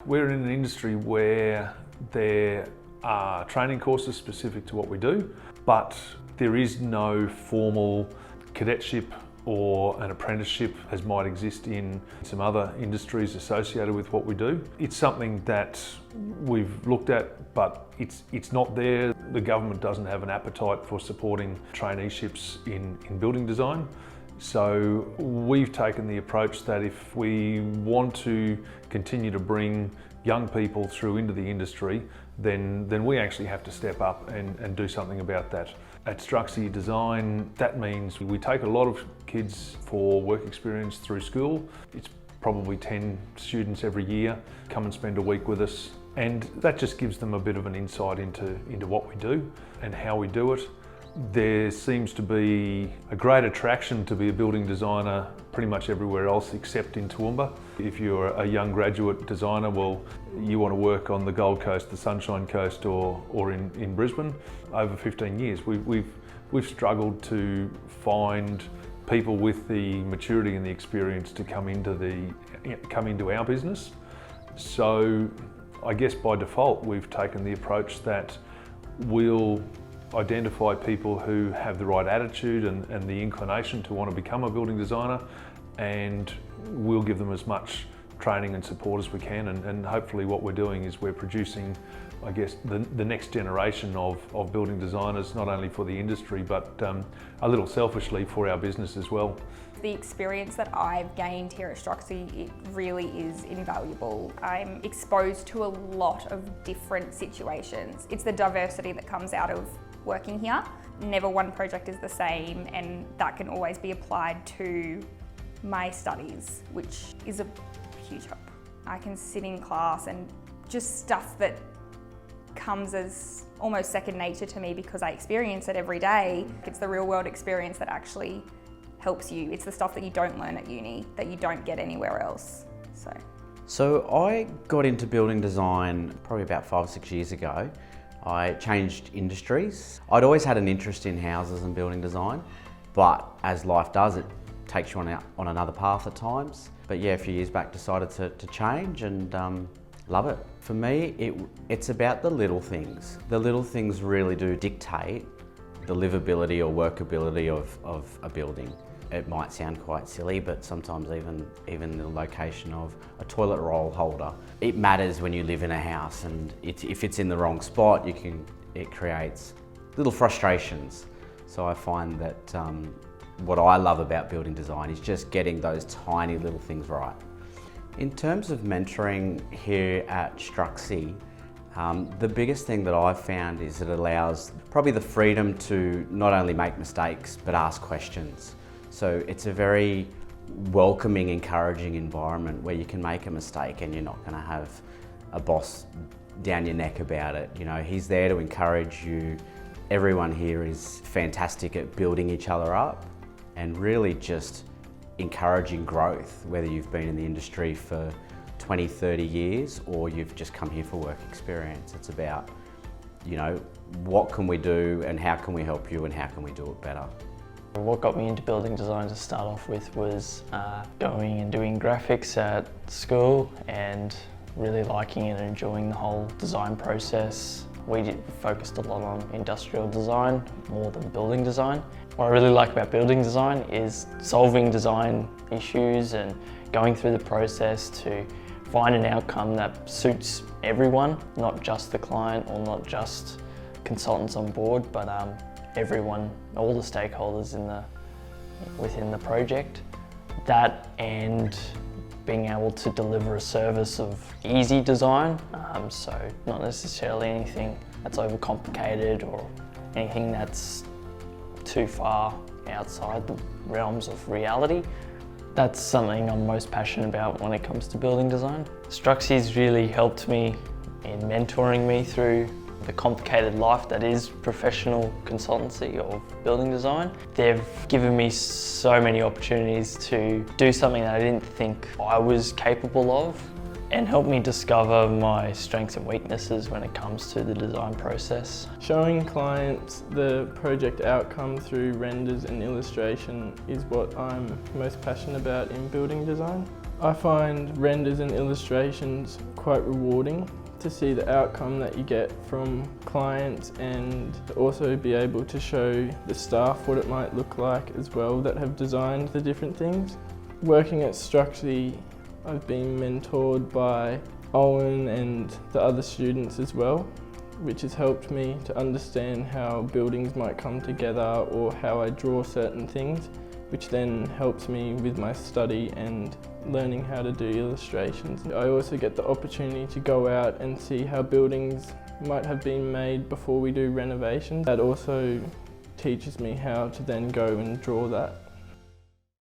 We're in an industry where there are training courses specific to what we do, but there is no formal cadetship or an apprenticeship as might exist in some other industries associated with what we do. It's something that we've looked at, but it's not there. The government doesn't have an appetite for supporting traineeships in building design. So we've taken the approach that if we want to continue to bring young people through into the industry, then we actually have to step up and do something about that. At StruXi Design, that means we take a lot of kids for work experience through school. It's probably 10 students every year come and spend a week with us, and that just gives them a bit of an insight into what we do and how we do it. There seems to be a great attraction to be a building designer pretty much everywhere else except in Toowoomba. If you're a young graduate designer, well, you want to work on the Gold Coast, the Sunshine Coast, or in Brisbane. Over 15 years, we've struggled to find people with the maturity and the experience to come into our business. So I guess by default, we've taken the approach that we'll identify people who have the right attitude and the inclination to want to become a building designer, and we'll give them as much training and support as we can, and hopefully what we're doing is we're producing, I guess, the next generation of building designers, not only for the industry but a little selfishly for our business as well. The experience that I've gained here at StruXi, it really is invaluable. I'm exposed to a lot of different situations. It's the diversity that comes out of working here. Never one project is the same, and that can always be applied to my studies, which is a huge help. I can sit in class and just stuff that comes as almost second nature to me because I experience it every day. It's the real world experience that actually helps you. It's the stuff that you don't learn at uni, that you don't get anywhere else. So I got into building design probably about 5 or 6 years ago. I changed industries. I'd always had an interest in houses and building design, but as life does, it takes you on another path at times. But yeah, a few years back decided to change and love it. For me, it's about the little things. The little things really do dictate the livability or workability of a building. It might sound quite silly, but sometimes even the location of a toilet roll holder. It matters when you live in a house, and if it's in the wrong spot, it creates little frustrations. So I find that what I love about building design is just getting those tiny little things right. In terms of mentoring here at StruXi, the biggest thing that I've found is it allows probably the freedom to not only make mistakes, but ask questions. So it's a very welcoming, encouraging environment where you can make a mistake and you're not going to have a boss down your neck about it. You know, he's there to encourage you. Everyone here is fantastic at building each other up and really just encouraging growth, whether you've been in the industry for 20, 30 years or you've just come here for work experience. It's about, you know, what can we do and how can we help you and how can we do it better. What got me into building design to start off with was going and doing graphics at school and really liking and enjoying the whole design process. We focused a lot on industrial design more than building design. What I really like about building design is solving design issues and going through the process to find an outcome that suits everyone, not just the client or not just consultants on board, but everyone, all the stakeholders within the project. That and being able to deliver a service of easy design, so not necessarily anything that's overcomplicated or anything that's too far outside the realms of reality. That's something I'm most passionate about when it comes to building design. StruXi's really helped me in mentoring me through the complicated life that is professional consultancy of building design. They've given me so many opportunities to do something that I didn't think I was capable of, and helped me discover my strengths and weaknesses when it comes to the design process. Showing clients the project outcome through renders and illustration is what I'm most passionate about in building design. I find renders and illustrations quite rewarding to see the outcome that you get from clients, and also be able to show the staff what it might look like as well that have designed the different things. Working at StruXi, I've been mentored by Owen and the other students as well, which has helped me to understand how buildings might come together or how I draw certain things, which then helps me with my study and learning how to do illustrations. I also get the opportunity to go out and see how buildings might have been made before we do renovations. That also teaches me how to then go and draw that.